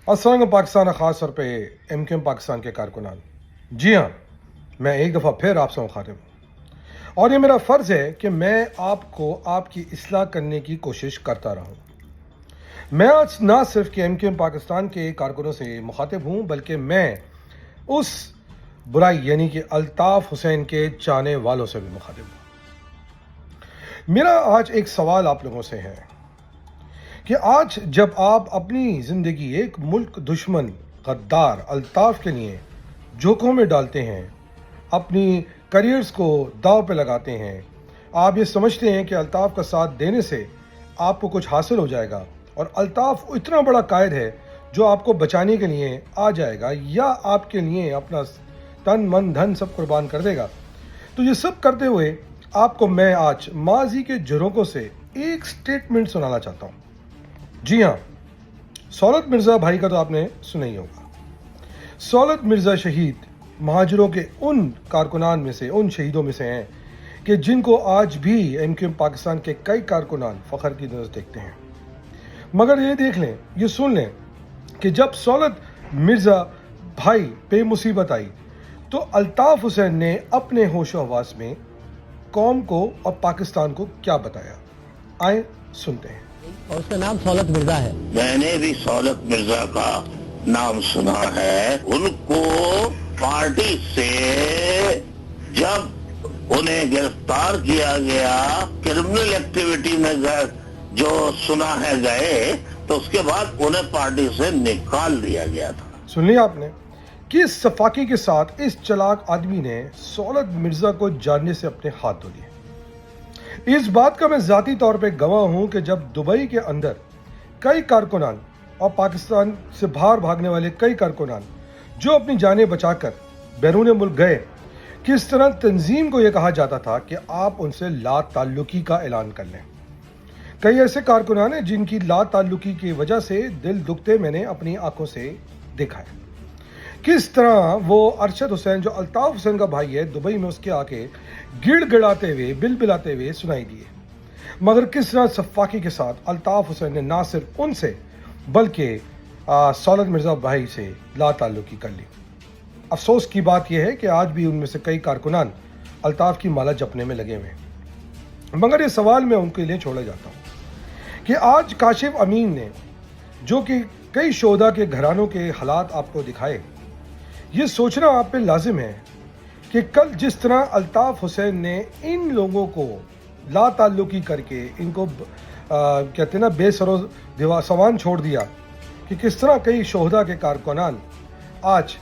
असंग पाकिस्तान, ख़ास तौर पे एमक्यूएम पाकिस्तान के कारकुनान, जी हाँ, मैं एक दफ़ा फिर आपसे मुखातिब हूँ और ये मेरा फ़र्ज़ है कि मैं आपको आपकी इस्लाह करने की कोशिश करता रहूँ। मैं आज ना सिर्फ कि एमक्यूएम पाकिस्तान के कारकुनों से मुखातिब हूँ, बल्कि मैं उस बुराई यानी कि अल्ताफ़ हुसैन के चाहने वालों से भी मुखातिब हूँ। मेरा आज एक सवाल आप लोगों से है कि आज जब आप अपनी ज़िंदगी एक मुल्क दुश्मन गद्दार अल्ताफ़ के लिए जोखों में डालते हैं, अपनी करियर्स को दांव पे लगाते हैं, आप ये समझते हैं कि अल्ताफ़ का साथ देने से आपको कुछ हासिल हो जाएगा और अल्ताफ़ इतना बड़ा कायद है जो आपको बचाने के लिए आ जाएगा या आपके लिए अपना तन मन धन सब कुर्बान कर देगा। तो ये सब करते हुए आपको मैं आज माजी के झरोकों से एक स्टेटमेंट सुनाना चाहता हूँ। जी हाँ, सौलत मिर्ज़ा भाई का तो आपने सुना ही होगा। सौलत मिर्ज़ा शहीद महाजरों के उन कारकुनान में से, उन शहीदों में से हैं कि जिनको आज भी एमक्यूएम पाकिस्तान के कई कारकुनान फ़ख्र की नज़र देखते हैं। मगर ये देख लें, ये सुन लें कि जब सौलत मिर्ज़ा भाई पे मुसीबत आई तो अल्ताफ़ हुसैन ने अपने होशो हवास में कौम को और पाकिस्तान को क्या बताया। आए सुनते हैं। और उसका नाम सौलत मिर्जा है। मैंने भी सौलत मिर्जा का नाम सुना है। उनको पार्टी से जब उन्हें गिरफ्तार किया गया, क्रिमिनल एक्टिविटी में जो सुना है गए, तो उसके बाद उन्हें पार्टी से निकाल दिया गया था। सुन लिया आपने कि सफाकी के साथ इस चालाक आदमी ने सौलत मिर्जा को जानने से अपने हाथ धो लिए। इस बात का मैं ज़ाती तौर पे गवाह हूं कि जब दुबई के अंदर कई कारकुनान और पाकिस्तान से बाहर भागने वाले कई कारकुनान जो अपनी जानें बचाकर बैरून मुल्क गए, किस तरह तंजीम को यह कहा जाता था कि आप उनसे ला ताल्लुकी का ऐलान कर लें। कई ऐसे कारकुनान हैं जिनकी ला ताल्लुकी की वजह से दिल दुखते मैंने अपनी आंखों से देखा है। किस तरह वो अरशद हुसैन जो अल्ताफ़ हुसैन का भाई है, दुबई में उसके आके गिड़गिड़ाते हुए बिलबिलाते हुए सुनाई दिए। मगर किस तरह सफाकी के साथ अल्ताफ़ हुसैन ने ना सिर्फ उनसे बल्कि सौलत मिर्ज़ा भाई से ला ताल्लुकी कर ली। अफसोस की बात यह है कि आज भी उनमें से कई कारकुनान अल्ताफ़ की माला जपने में लगे हुए हैं। मगर ये सवाल मैं उनके लिए छोड़ा जाता हूँ कि आज काशिफ अमीन ने जो कि कई शोधा के घरानों के हालात आपको दिखाए, ये सोचना आप पे लाजिम है कि कल जिस तरह अल्ताफ़ हुसैन ने इन लोगों को ला ताल्लुकी करके इनको कहते ना बेसरो सवान छोड़ दिया, कि किस तरह कई शोहदा के कारकुनान आज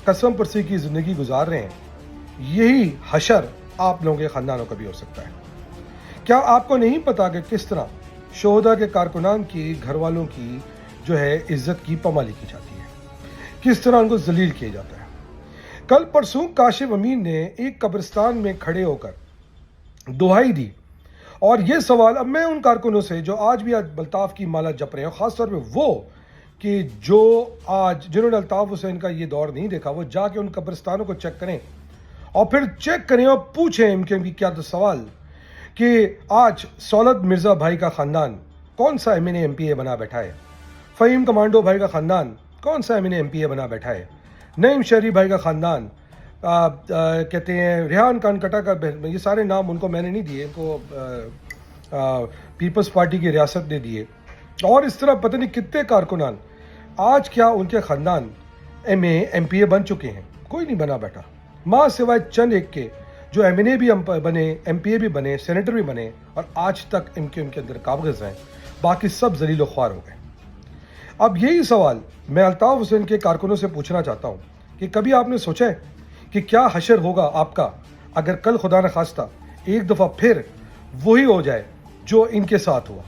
कसम परसी की ज़िंदगी गुजार रहे हैं। यही हशर आप लोगों के ख़ानदानों का भी हो सकता है। क्या आपको नहीं पता कि किस तरह शोहदा के कारकुनान की घर वालों की जो है इज्जत की पमाली की जाती है, किस तरह उनको जलील किया जाता है। कल परसों काशिफ अमीन ने एक कब्रिस्तान में खड़े होकर दुहाई दी और ये सवाल अब मैं उन कारकुनों से जो आज भी अल्ताफ़ की माला जप रहे हैं, ख़ासतौर पे वो कि जो आज जिन्होंने अल्ताफ़ हुसैन का ये दौर नहीं देखा, वो जाके उन कब्रिस्तानों को चेक करें और फिर चेक करें और पूछें इनके भी क्या तो सवाल कि आज सौलत मिर्ज़ा भाई का ख़ानदान कौन सा एमएनए MPA बना बैठा है, फ़हीम कमांडो भाई का ख़ानदान कौन सा MNA MPA बना बैठा है, नईम शहरी भाई का ख़ानदान कहते हैं रेहान खान कटा का, ये सारे नाम उनको मैंने नहीं दिए, इनको पीपल्स पार्टी की रियासत ने दिए। और इस तरह पता नहीं कितने कारकुनान आज क्या उनके ख़ानदान MA MPA बन चुके हैं। कोई नहीं बना बैठा, माँ सिवाय चंद एक के जो MNA भी बने, MPA भी बने, सेनेटर भी बने और आज तक MQM के अंदर काबिज़ हैं। बाकी सब जलील ख्वार हो गए। अब यही सवाल मैं अल्ताफ़ हुसैन के कारकुनों से पूछना चाहता हूँ कि कभी आपने सोचा है कि क्या हशर होगा आपका अगर कल खुदा न खास्ता एक दफ़ा फिर वही हो जाए जो इनके साथ हुआ।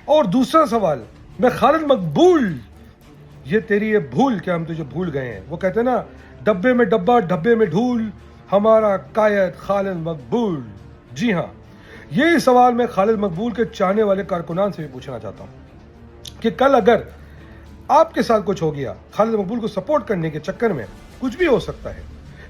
और दूसरा सवाल मैं खालिद मकबूल, ये तेरी ये भूल क्या हम तुझे भूल गए हैं। वो कहते हैं ना, डब्बे में डब्बा डब्बे में ढूल, हमारा कायद खालिद मकबूल। जी हाँ, यही सवाल मैं खालिद मकबूल के चाहने वाले कारकुनान से भी पूछना चाहता हूँ कि कल अगर आपके साथ कुछ हो गया, खालिद मकबूल को सपोर्ट करने के चक्कर में कुछ भी हो सकता है,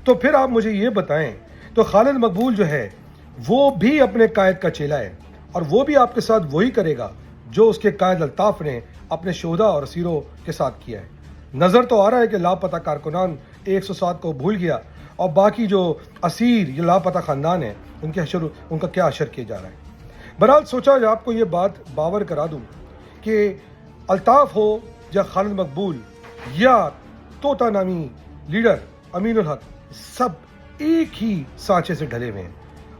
तो फिर आप मुझे ये बताएं, तो खालिद मकबूल जो है वो भी अपने कायद का चेला है और वो भी आपके साथ वही करेगा जो उसके कायद अल्ताफ़ ने اپنے شہدا اور اسیروں کے ساتھ کیا ہے. نظر تو آ رہا ہے کہ لاپتہ کارکنان 107 کو بھول گیا اور باقی جو اسیر یہ لاپتہ خاندان ہیں ان کا کیا اشر کیا جا رہا ہے. بہرحال سوچا کہ آپ کو یہ بات باور کرا دوں کہ الطاف ہو یا خالد مقبول یا طوطا نامی لیڈر امین الحق، سب ایک ہی سانچے سے ڈھلے ہوئے ہیں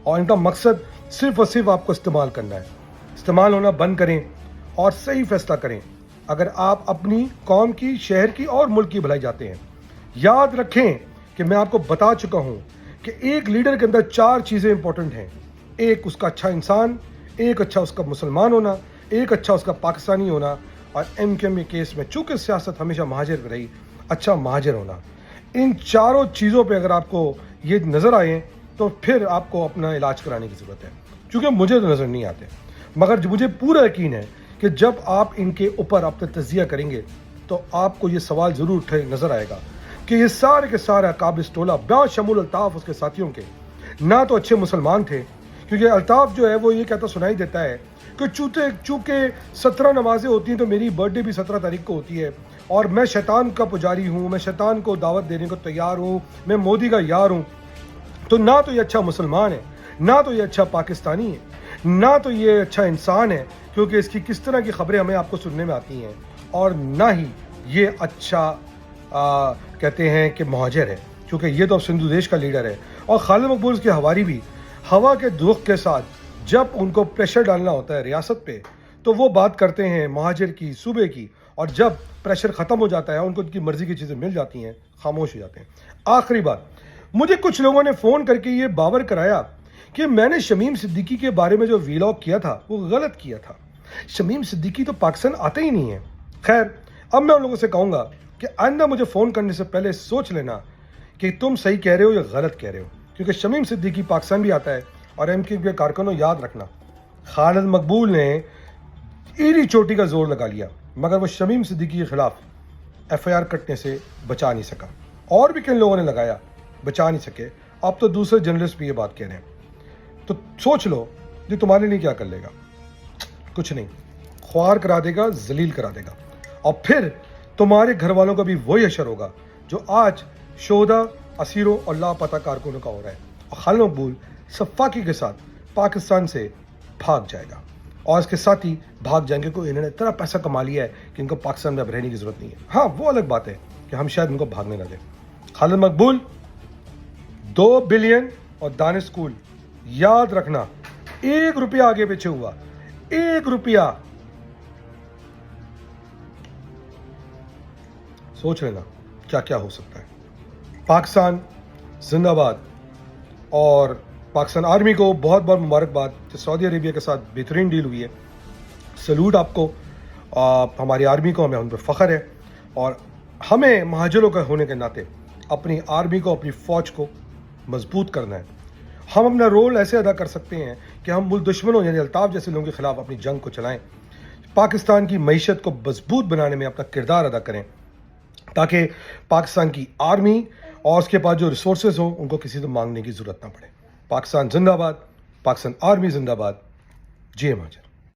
اور ان کا مقصد صرف اور صرف آپ کو استعمال کرنا ہے. استعمال ہونا بند کریں اور صحیح فیصلہ کریں اگر آپ اپنی قوم کی، شہر کی اور ملک کی بھلائی چاہتے ہیں. یاد رکھیں کہ میں آپ کو بتا چکا ہوں کہ ایک لیڈر کے اندر 4 چیزیں امپورٹنٹ ہیں. ایک اس کا اچھا انسان، ایک اچھا اس کا مسلمان ہونا، ایک اچھا اس کا پاکستانی ہونا، اور ایم کیو ایم کیس میں چونکہ سیاست ہمیشہ مہاجر پہ رہی، اچھا مہاجر ہونا. ان 4 چیزوں پہ اگر آپ کو یہ نظر آئے تو پھر آپ کو اپنا علاج کرانے کی ضرورت ہے، کیونکہ مجھے تو نظر نہیں آتے. مگر مجھے پورا یقین ہے کہ جب آپ ان کے اوپر اپنا تجزیہ کریں گے تو آپ کو یہ سوال ضرور نظر آئے گا کہ یہ سارے کے سارے قابل ٹولہ بشمول الطاف اس کے ساتھیوں کے نہ تو اچھے مسلمان تھے، کیونکہ الطاف جو ہے وہ یہ کہتا سنائی دیتا ہے کہ چونکہ 17 نمازیں ہوتی ہیں تو میری برتھ ڈے بھی 17 تاریخ کو ہوتی ہے اور میں شیطان کا پجاری ہوں، میں شیطان کو دعوت دینے کو تیار ہوں، میں مودی کا یار ہوں. تو نہ تو یہ اچھا مسلمان ہے، نہ تو یہ اچھا پاکستانی ہے، نہ تو یہ اچھا انسان ہے، کیونکہ اس کی کس طرح کی خبریں ہمیں آپ کو سننے میں آتی ہیں، اور نہ ہی یہ اچھا کہتے ہیں کہ مہاجر ہے، کیونکہ یہ تو سندھو دیش کا لیڈر ہے. اور خالد مقبول کے ہواری بھی ہوا کے دکھ کے ساتھ جب ان کو پریشر ڈالنا ہوتا ہے ریاست پہ تو وہ بات کرتے ہیں مہاجر کی، صوبے کی، اور جب پریشر ختم ہو جاتا ہے ان کو ان کی مرضی کی چیزیں مل جاتی ہیں خاموش ہو جاتے ہیں. آخری بات، مجھے کچھ لوگوں نے فون کر کے یہ باور کرایا کہ میں نے شمیم صدیقی کے بارے میں جو ویلاگ کیا تھا وہ غلط کیا تھا. شمیم صدیقی تو پاکستان آتے ہی نہیں ہیں. خیر، اب میں ان لوگوں سے کہوں گا کہ آئندہ مجھے فون کرنے سے پہلے سوچ لینا کہ تم صحیح کہہ رہے ہو یا غلط کہہ رہے ہو، کیونکہ شمیم صدیقی پاکستان بھی آتا ہے. اور ایم کیو کے کارکنوں یاد رکھنا، خالد مقبول نے ایری چوٹی کا زور لگا لیا مگر وہ شمیم صدیقی کے خلاف ایف آئی آر کٹنے سے بچا نہیں سکا. اور بھی کن لوگوں نے لگایا، بچا نہیں سکے. اب تو دوسرے جرنلسٹ بھی یہ بات کہہ رہے ہیں. تو سوچ لو یہ تمہارے لیے کیا کر لے گا. کچھ نہیں، خوار کرا دے گا، ذلیل کرا دے گا، اور پھر تمہارے گھر والوں کا بھی وہی اشر ہوگا جو آج شہدا، اسیروں اور لاپتہ کارکنوں کا ہو رہا ہے. اور خالد مقبول صفاقی کے ساتھ پاکستان سے بھاگ جائے گا، اور اس کے ساتھ ہی بھاگ جائیں گے. انہوں نے اتنا پیسہ کما لیا ہے کہ ان کو پاکستان میں اب رہنے کی ضرورت نہیں ہے. ہاں، وہ الگ بات ہے کہ ہم شاید ان کو بھاگنے نہ دیں. خالد مقبول 2 بلین اور دانش اسکول، یاد رکھنا 1 روپیہ آگے پیچھے ہوا، 1 روپیہ. سوچ لینا کیا کیا ہو سکتا ہے. پاکستان زندہ باد. اور پاکستان آرمی کو بہت بہت مبارکباد کہ سعودی عربیہ کے ساتھ بہترین ڈیل ہوئی ہے. سلوٹ آپ کو، ہماری آرمی کو، ہمیں ان پہ فخر ہے. اور ہمیں مہاجروں کا ہونے کے ناطے اپنی آرمی کو، اپنی فوج کو مضبوط کرنا ہے. ہم اپنا رول ایسے ادا کر سکتے ہیں کہ ہم ملک دشمنوں یعنی الطاف جیسے لوگوں کے خلاف اپنی جنگ کو چلائیں، پاکستان کی معیشت کو مضبوط بنانے میں اپنا کردار ادا کریں، تاکہ پاکستان کی آرمی اور اس کے پاس جو ریسورسز ہوں ان کو کسی سے مانگنے کی ضرورت نہ پڑے. پاکستان زندہ باد، پاکستان آرمی زندہ باد. جے مہاجر.